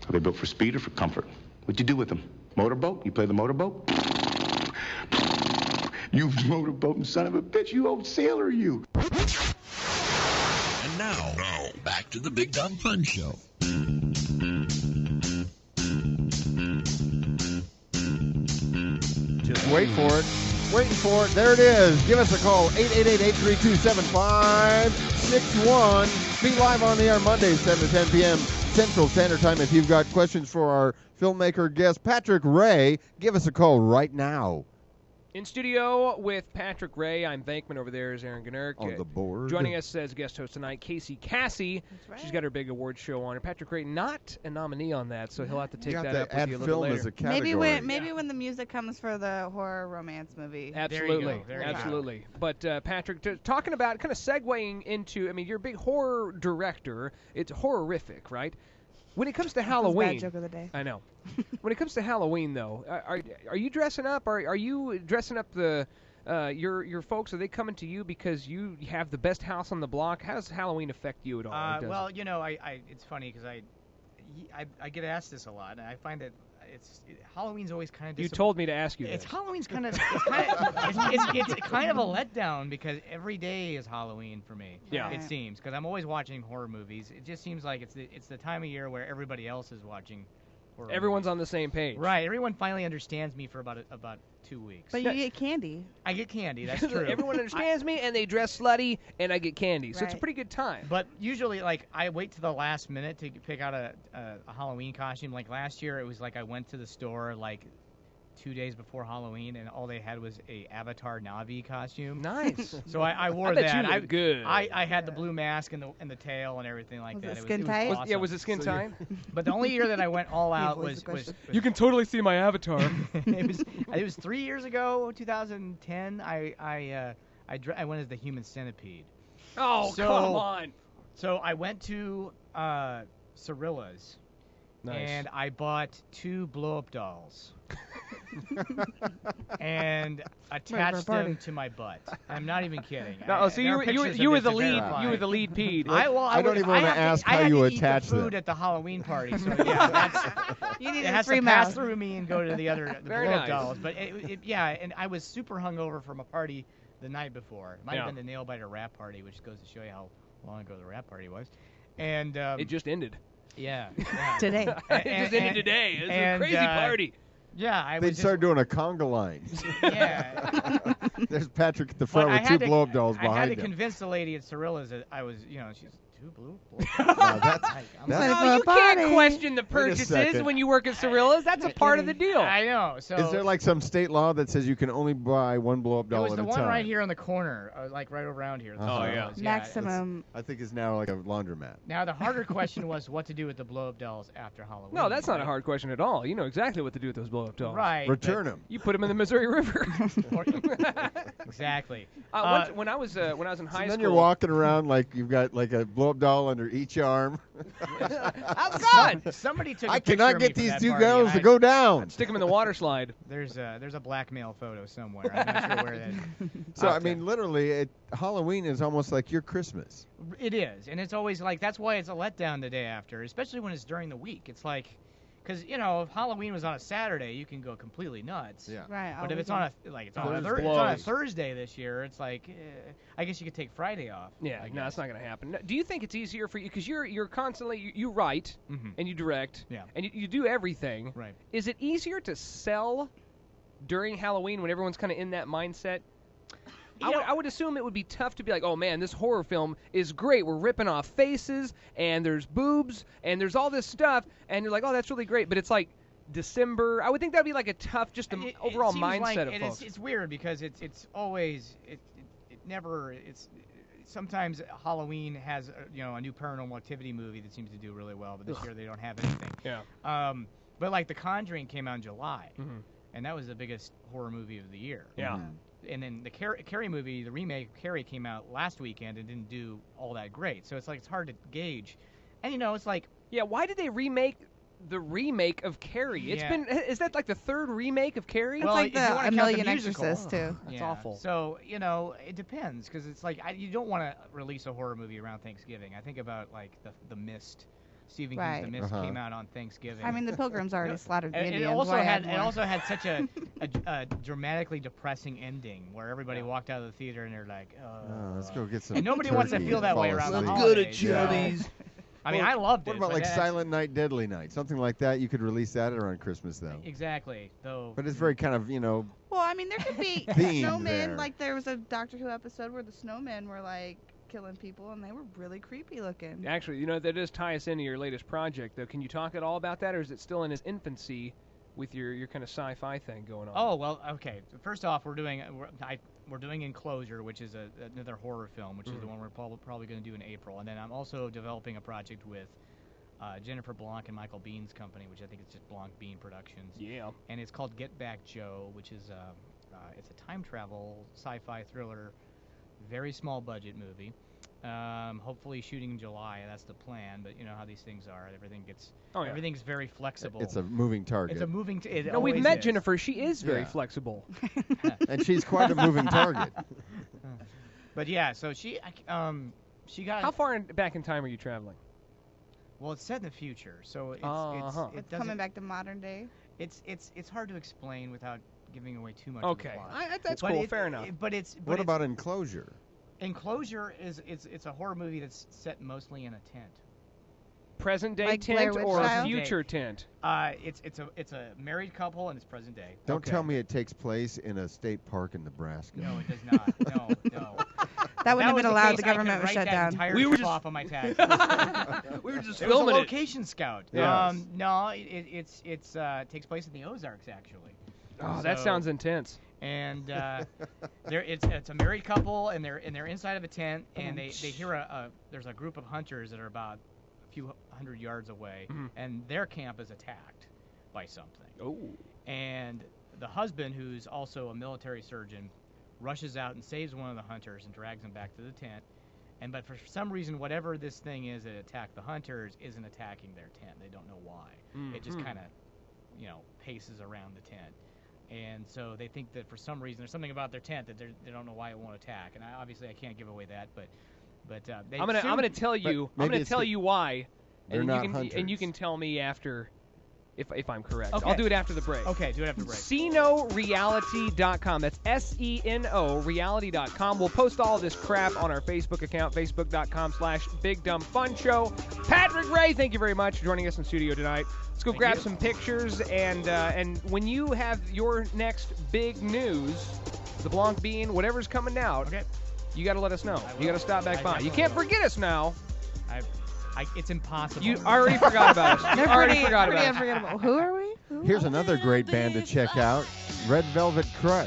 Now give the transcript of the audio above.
Are they built for speed or for comfort? What you do with them? Motorboat? You play the motorboat? You motorboating son of a bitch, you old sailor, you. And now, back to the Big Dumb Fun Show. Just wait for it. Waiting for it. There it is. Give us a call. 888-832-7561. Be live on the air Mondays, 7 to 10 p.m. Central Standard Time. If you've got questions for our filmmaker guest, Patrick Rea, give us a call right now. In studio with Patrick Rea, I'm Bankman. Over there is Aaron Gnerk. On the board. Joining us as guest host tonight, Casey Cassie. That's right. She's got her big award show on her. Patrick Rea, not a nominee on that, so he'll have to take You that have up to with add you a little film later. as a category. Maybe when the music comes for the horror romance movie. Absolutely, There you go. absolutely. But Patrick, talking about kind of segueing into, I mean, you're a big horror director. It's horrific, right? When it comes to Halloween, Bad joke of the day. I know. When it comes to Halloween, though, are you dressing up? Are you dressing up the your folks? Are they coming to you because you have the best house on the block? How does Halloween affect you at all? Well, you know, it's funny because I get asked this a lot, and I find that Halloween's always kind of. You told me to ask you It's this. Halloween's kind of. It's kind of a letdown because every day is Halloween for me. Yeah. It seems because I'm always watching horror movies. It just seems like it's the time of year where everybody else is watching horror Everyone's movies. on the same page. Right. Everyone finally understands me for about 2 weeks. But you get candy. I get candy. That's true. Everyone understands me, and they dress slutty, and I get candy. So it's a Right. pretty good time. But usually, like, I wait to the last minute to pick out a Halloween costume. Like last year, it was like I went to the store like 2 days before Halloween, and all they had was a Avatar Na'vi costume. Nice. So I wore I bet that. you look good. I had the blue mask and the tail and everything like Was that. it skin tight? was awesome. Yeah, was it skin tight? But the only year that I went all out voiced was, the was, question. was You can totally see my avatar. it was 3 years ago, 2010. I went as the human centipede. Oh, So- come on. So I went to Cirilla's. Nice. And I bought 2 blow-up dolls. and attached them to my butt. I'm not even kidding. No, so There are you pictures were of the this to lead. verify. You were the lead peed. I don't would- even wanna have to- ask I how had you to eat attach the food them. at the Halloween party. So yeah, You need it a has free to pass mouth. through me and go to the Very blow-up nice. dolls. But yeah, and I was super hungover from a party the night before. It might have been the Nailbiter rap party, which goes to show you how long ago the rap party was. And It just ended. yeah. Today. It just ended today. It's a and, crazy party. Yeah, I They'd was start doing a conga line. yeah. There's Patrick at the But front I with had 2 to- blow-up dolls I had behind to him. convince the lady at Cirilla's that I was, she's 2 blue. No, that's Like, No, you can't party. question the Wait a purchases second. when you work at Cirilla's. That's a part of the deal. I know. So Is there like some state law that says you can only buy 1 blow-up it doll was at the a one time? right here on the corner, like right around here. Oh, yeah. Maximum. I think it's now like a laundromat. Now the harder question was what to do with the blow-up dolls after Halloween. No, that's not a right? hard question at all. You know exactly what to do with those blow-up dolls. Right. Return them. You put them in the Missouri River. Exactly. When I was in high And school. then you're walking around like you've got like a blow-up doll under each arm. Oh God! Somebody took. I a picture cannot of me get for these that 2 party, girls and to go down. Stick them in the water slide. There's a blackmail photo somewhere. I'm not sure where that. So I mean, literally, Halloween is almost like your Christmas. It is, and it's always like that's why it's a letdown the day after, especially when it's during the week. It's like, because if Halloween was on a Saturday, you can go completely nuts. Yeah. Right. But if it's on it's on a Thursday this year, it's like, I guess you could take Friday off. Yeah, I no, guess. that's not going to happen. Do you think it's easier for you because you're constantly you write and you direct Yeah. and you do everything. Right. Is it easier to sell during Halloween when everyone's kind of in that mindset? I would assume it would be tough to be like, oh man, this horror film is great. We're ripping off faces and there's boobs and there's all this stuff and you're like, oh, that's really great. But it's like December. I would think that'd be like a tough, just the overall seems mindset like, of and folks. it's weird because it's always sometimes Halloween has a new Paranormal Activity movie that seems to do really well, but this year they don't have anything. Yeah. But like The Conjuring came out in July, and that was the biggest horror movie of the year. Yeah. And then the Carrie movie, the remake of Carrie, came out last weekend and didn't do all that great. So it's like it's hard to gauge. And it's like, yeah, why did they remake the remake of Carrie? It's Yeah. been is that like the 3rd remake of Carrie? Well, It's like if you wanna A count the Million musical. Exorcists, too. That's awful. So, it depends because it's like you don't want to release a horror movie around Thanksgiving. I think about like the Mist Stephen Right. King's The Mist Uh-huh. came out on Thanksgiving. I mean, the Pilgrims already slaughtered the And Indians. it also Why had add more? such a dramatically depressing ending where everybody walked out of the theater and they're like, Oh, let's go get some. And nobody wants to turkey feel and that way fall around the asleep. holidays. Yeah. I mean, I loved it. What about but like that's- Silent Night, Deadly Night, something like that? You could release that around Christmas though. Exactly. Though. But it's very kind of Well, I mean, there could be Themed snowmen. there. Like there was a Doctor Who episode where the snowmen were like killing people, and they were really creepy looking. Actually, that does tie us into your latest project, though. Can you talk at all about that, or is it still in its infancy with your kind of sci-fi thing going on? Oh well, okay. So first off, we're doing Enclosure, which is another horror film, which is the one we're probably going to do in April. And then I'm also developing a project with Jennifer Blanc and Michael Bean's company, which I think is just Blanc Bean Productions. Yeah. And it's called Get Back Joe, which is it's a time travel sci-fi thriller, very small budget movie. Hopefully shooting in July. That's the plan. But you know how these things are. Everything's very flexible. It's a moving target. It's a moving. No, we've met is. Jennifer. She is very Yeah. flexible. and she's quite a moving target. But yeah, so she got. How far back in time are you traveling? Well, it's set in the future, so it's Uh-huh. it It's doesn't. coming back to modern day. It's hard to explain without giving away too much. Okay, Of the plot. that's But cool. it- Fair enough. But it's What about Enclosure? Enclosure is it's a horror movie that's set mostly in a tent. Present day Like tent Blair Witch or a style? future tent? It's a married couple and it's present day. Don't Okay. tell me it takes place in a state park in Nebraska. No, it does not. No. That wouldn't have was been the allowed. case, The I could government was write shut that down. entire We were trip just- off on my taxes. We were just It was a filming it. location scout. Yes. No, it takes place in the Ozarks actually. Oh, that So- sounds intense. And it's a married couple, and they're inside of a tent, and they hear there's a group of hunters that are about a few hundred yards away, and their camp is attacked by something. Oh. And the husband, who's also a military surgeon, rushes out and saves one of the hunters and drags him back to the tent. But for some reason, whatever this thing is that attacked the hunters isn't attacking their tent. They don't know why. It just kind of, paces around the tent. And so they think that for some reason there's something about their tent that they don't know why it won't attack. And obviously I can't give away that, but they I'm gonna tell you. I'm maybe gonna it's tell the- you why, They're and not you hunters. can tell me after, if I'm correct. Okay. I'll do it after the break. Okay, do it after the break. SenoReality.com. That's SENO reality.com. We'll post all this crap on our Facebook account, facebook.com/BigDumbFunShow. Patrick Rea, thank you very much for joining us in studio tonight. Let's go grab some pictures, and when you have your next big news, the Blanc Bean, whatever's coming out, Okay. you got to let us know. I You got to will. stop back I by. You definitely can't will. forget us now. It's impossible. You already forgot about us. You They're already pretty, forgot pretty about us. unforgettable. Who are we? Here's another great band to check out, Red Velvet Crush.